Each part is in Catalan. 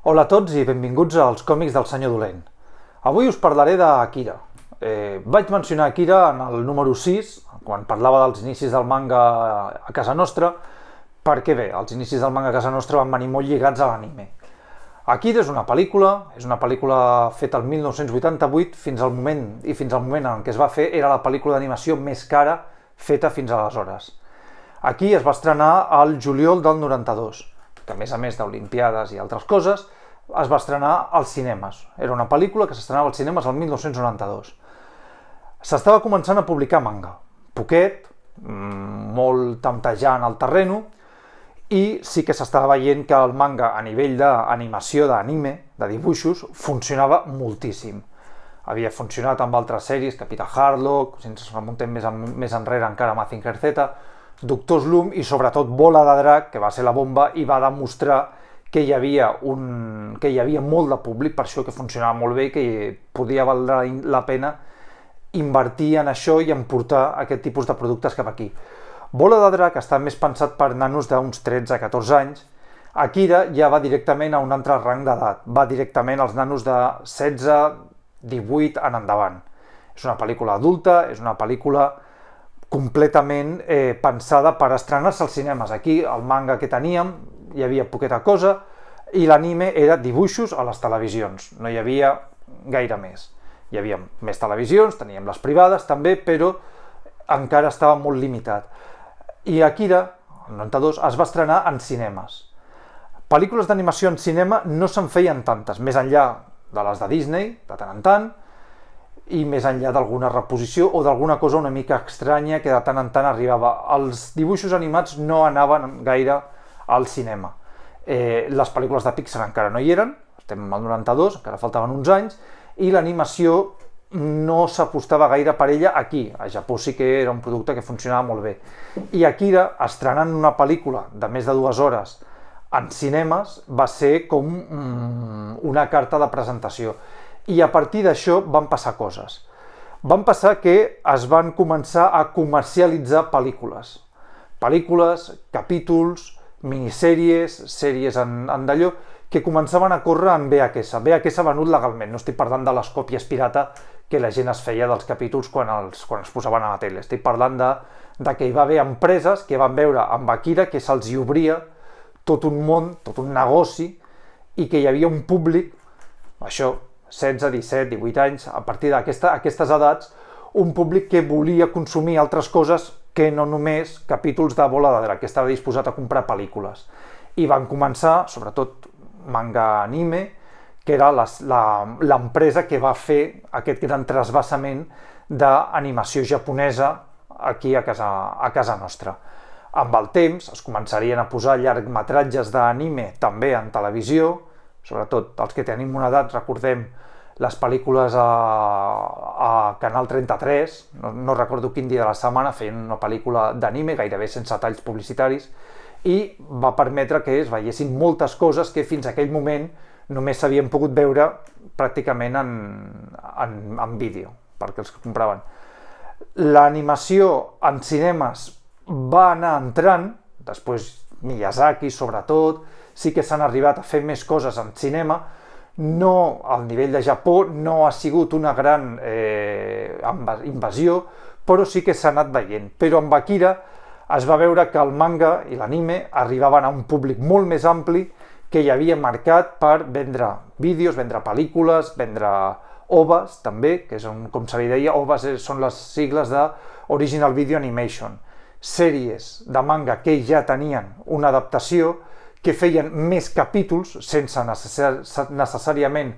Hola a tots i benvinguts als còmics del senyor Dolent. Avui us parlaré d'Akira. Vaig mencionar Akira en el número 6, quan parlava dels inicis del manga a casa nostra, perquè bé, els inicis del manga a casa nostra van venir molt lligats a l'anime. Akira és una pel·lícula feta el 1988 fins al moment en què es va fer era la pel·lícula d'animació més cara feta fins aleshores. Aquí es va estrenar al juliol del 92, que a més d'Olimpiades i altres coses, es va estrenar als cinemes. Era una pel·lícula que s'estrenava als cinemes el 1992. S'estava començant a publicar manga, poquet, molt temptejant al terreno, i sí que s'estava veient que el manga a nivell d'animació, d'anime, de dibuixos, funcionava moltíssim. Havia funcionat amb altres sèries, Capità Harlock, si ens remuntem més enrere encara Mazinger Z, Doctor Slump i sobretot Bola de Drac, que va ser la bomba i va demostrar que hi havia molt de públic, per això que funcionava molt bé i que podia valdre la pena invertir en això i en portar aquest tipus de productes cap aquí. Bola de Drac està més pensat per nanos d'uns 13-14 anys. Akira ja va directament a un altre rang d'edat, va directament als nanos de 16-18 en endavant. És una pel·lícula adulta, és una pel·lícula completament pensada per estrenar-se als cinemes. Aquí el manga que teníem hi havia poqueta cosa i l'anime era dibuixos a les televisions, no hi havia gaire més. Hi havia més televisions, teníem les privades també, però encara estava molt limitat. I Akira, el 92, es va estrenar en cinemes. Pel·lícules d'animació en cinema no se'n feien tantes, més enllà de les de Disney, de tant en tant, i més enllà d'alguna reposició o d'alguna cosa una mica estranya que de tant en tant arribava. Els dibuixos animats no anaven gaire al cinema. Les pel·lícules de Pixar encara no hi eren, estem al 92, encara faltaven uns anys, i l'animació no s'apostava gaire per ella aquí. A Japó sí que era un producte que funcionava molt bé. I Akira, estrenant una pel·lícula de més de 2 hores en cinemes, va ser com una carta de presentació. I a partir d'això van passar coses. Van passar que es van començar a comercialitzar pel·lícules. Pel·lícules, capítols, minissèries, sèries en d'allò, que començaven a córrer en VHS. VHS venut legalment, no estic parlant de les còpies pirata que la gent es feia dels capítols quan es posaven a la tele. Estic parlant de que hi va haver empreses que van veure amb Akira que se'ls hi obria tot un món, tot un negoci, i que hi havia un públic, això, 16, 17, 18 anys, a partir d'aquestes edats, un públic que volia consumir altres coses que no només capítols de Bola de Drac, que estava disposat a comprar pel·lícules. I van començar, sobretot manga anime, que era l'empresa que va fer aquest gran trasbassament d'animació japonesa aquí a casa nostra. Amb el temps es començarien a posar llargmetratges d'anime també en televisió, sobretot els que tenim una edat, recordem les pel·lícules a Canal 33, no recordo quin dia de la setmana, feien una pel·lícula d'anime, gairebé sense talls publicitaris, i va permetre que es veiessin moltes coses que fins a aquell moment només s'havien pogut veure pràcticament en vídeo, perquè els que compraven. L'animació en cinemes va anar entrant, després Miyazaki sobretot, sí que s'han arribat a fer més coses en cinema, no al nivell de Japó, no ha sigut una gran invasió, però sí que s'ha anat veient. Però amb Akira es va veure que el manga i l'anime arribaven a un públic molt més ampli que hi havia mercat per vendre vídeos, vendre pel·lícules, vendre OVAs també, que és com se li deia, OVAs són les sigles de Original Video Animation, sèries de manga que ja tenien una adaptació, que feien més capítols sense necessàriament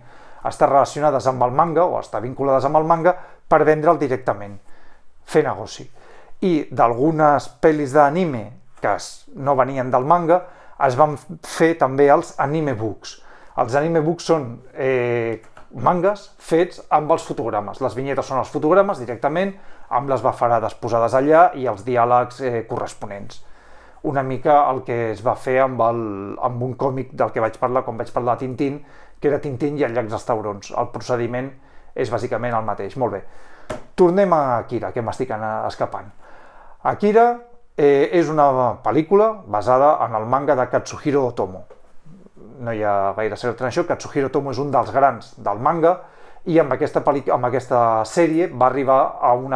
estar relacionades amb el manga o estar vinculades amb el manga per vendre'l directament, fer negoci. I d'algunes pel·lis d'anime que no venien del manga es van fer també els anime books. Els anime books són mangas fets amb els fotogrames. Les vinyetes són els fotogrames directament, amb les bafarades posades allà i els diàlegs corresponents. Una mica el que es va fer amb un còmic del que vaig parlar quan vaig parlar de Tintín, que era Tintín i el llac dels taurons. El procediment és bàsicament el mateix. Molt bé. Tornem a Akira, que m'estic escapant. Akira és una pel·lícula basada en el manga de Katsuhiro Otomo. no hi ha gaire secret en això, Katsuhiro Otomo és un dels grans del manga i amb aquesta sèrie va arribar a un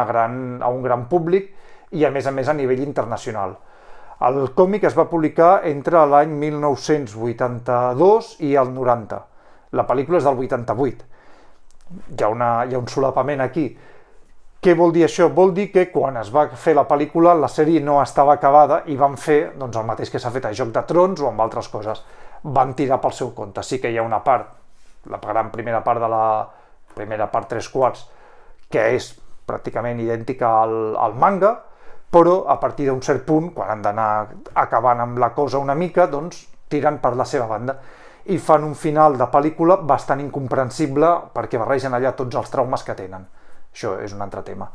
gran públic i a més a nivell internacional. El còmic es va publicar entre l'any 1982 i el 90. La pel·lícula és del 88. Hi ha un solapament aquí. Què vol dir això? Vol dir que quan es va fer la pel·lícula la sèrie no estava acabada i van fer el mateix que s'ha fet a Joc de Trons o amb altres coses. Van tirar pel seu compte. Sí que hi ha una part, la gran primera part de la primera part 3/4, que és pràcticament idèntica al manga, però a partir d'un cert punt, quan han d'anar acabant amb la cosa una mica, doncs tiren per la seva banda i fan un final de pel·lícula bastant incomprensible perquè barregen allà tots els traumes que tenen. Això és un altre tema.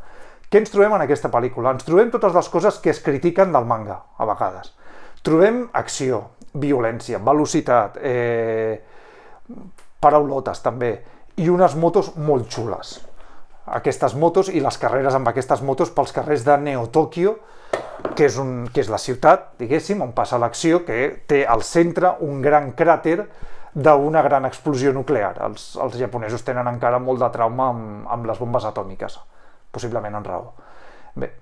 Què ens trobem en aquesta pel·lícula? Ens trobem totes les coses que es critiquen del manga, a vegades. Trobem acció, violència, velocitat, paraulotes també, i unes motos molt xules. Aquestes motos i les carreres amb aquestes motos pels carrers de Neo-Tòquio, que és la ciutat, diguéssim, on passa l'acció, que té al centre un gran cràter d'una gran explosió nuclear. Els japonesos tenen encara molt de trauma amb les bombes atòmiques, possiblement en raó. Bé,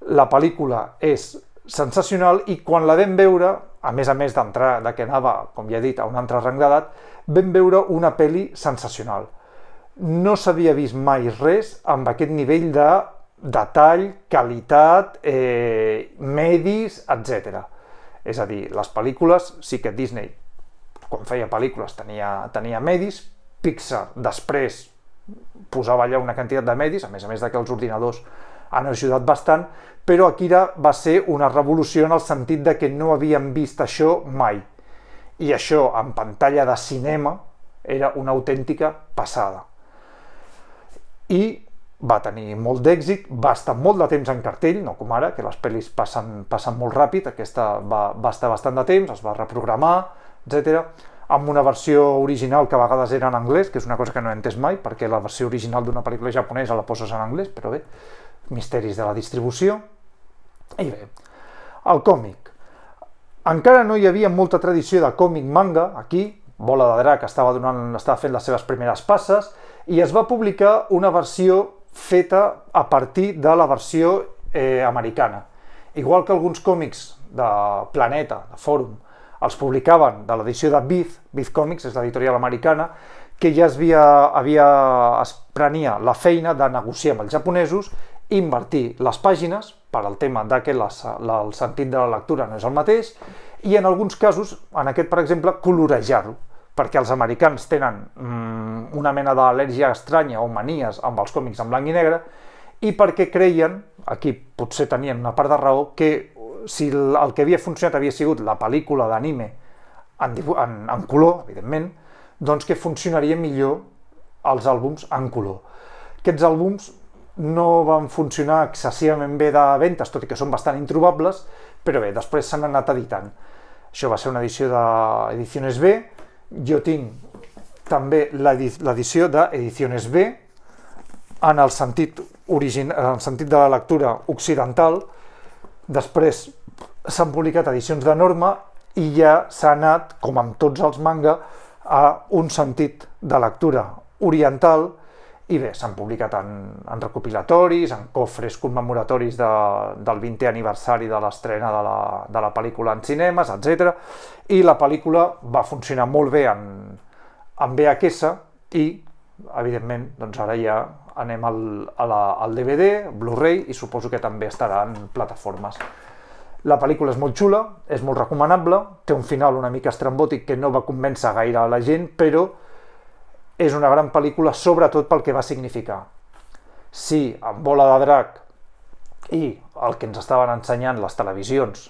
la pel·lícula és sensacional i quan la vam veure, a més d'entrar, que anava, com ja he dit, a un altre rang d'edat, vam veure una pel·li sensacional. No s'havia vist mai res amb aquest nivell de detall, qualitat, medis, etc. És a dir, les pel·lícules, sí que Disney, quan feia pel·lícules, tenia medis, Pixar després posava allà una quantitat de medis, a més de que els ordinadors han ajudat bastant, però Akira va ser una revolució en el sentit de que no havíem vist això mai. I això, en pantalla de cinema, era una autèntica passada. I va tenir molt d'èxit, va estar molt de temps en cartell, no com ara, que les pel·lis passen molt ràpid, aquesta va estar bastant de temps, es va reprogramar, etc. Amb una versió original que a vegades era en anglès, que és una cosa que no he entès mai, perquè la versió original d'una pel·lícula japonesa la poses en anglès, però bé, misteris de la distribució. I bé, el còmic. Encara no hi havia molta tradició de còmic manga, aquí, Bola de Drac estava fent les seves primeres passes, i es va publicar una versió feta a partir de la versió americana. Igual que alguns còmics de Planeta, de Fòrum, els publicaven de l'edició de Viz Comics, és l'editorial americana, que ja es prenia la feina de negociar amb els japonesos, invertir les pàgines, per al tema que el sentit de la lectura no és el mateix, i en alguns casos, en aquest per exemple, colorejar-lo, perquè els americans tenen una mena d'al·lèrgia estranya o manies amb els còmics en blanc i negre, i perquè creien, aquí potser tenien una part de raó, que si el que havia funcionat havia sigut la pel·lícula d'anime en color, evidentment, doncs que funcionaria millor els àlbums en color. Aquests àlbums no van funcionar excessivament bé de ventes, tot i que són bastant introbables, però bé, després s'han anat editant. Això va ser una edició d'Ediciones B, jo tinc també l'edició d'Ediciones B en el sentit de la lectura occidental. Després s'han publicat edicions de norma i ja s'ha anat, com amb tots els manga, a un sentit de lectura oriental i bé, s'han publicat en recopilatoris, en cofres commemoratoris del 20è aniversari de l'estrena de la pel·lícula en cinemes, etc. I la pel·lícula va funcionar molt bé en VHS i, evidentment, doncs ara ja anem al DVD, Blu-ray i suposo que també estarà en plataformes. La pel·lícula és molt xula, és molt recomanable, té un final una mica estrambòtic que no va convèncer gaire a la gent, però és una gran pel·lícula sobretot pel que va significar. Si amb Bola de Drac i el que ens estaven ensenyant les televisions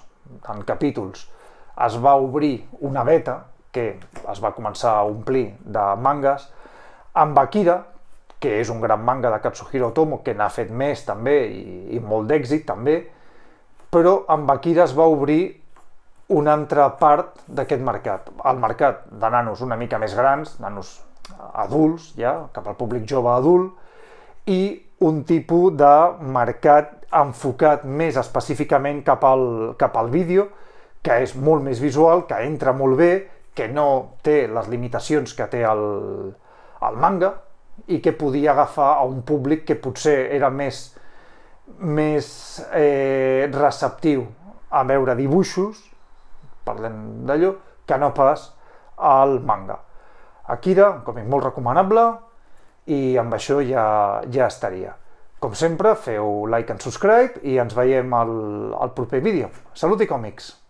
en capítols es va obrir una beta que es va començar a omplir de mangas, amb Akira, que és un gran manga de Katsuhiro Otomo, que n'ha fet més també i molt d'èxit també, però amb Akira es va obrir una altra part d'aquest mercat, el mercat de nanos una mica més grans, nanos adults, ja, cap al públic jove adult, i un tipus de mercat enfocat més específicament cap al vídeo, que és molt més visual, que entra molt bé, que no té les limitacions que té el manga i que podia agafar a un públic que potser era més receptiu a veure dibuixos, parlem d'allò, que no pas al manga. Akira, un còmic molt recomanable, i amb això ja estaria. Com sempre, feu like and subscribe i ens veiem al proper vídeo. Salut i còmics!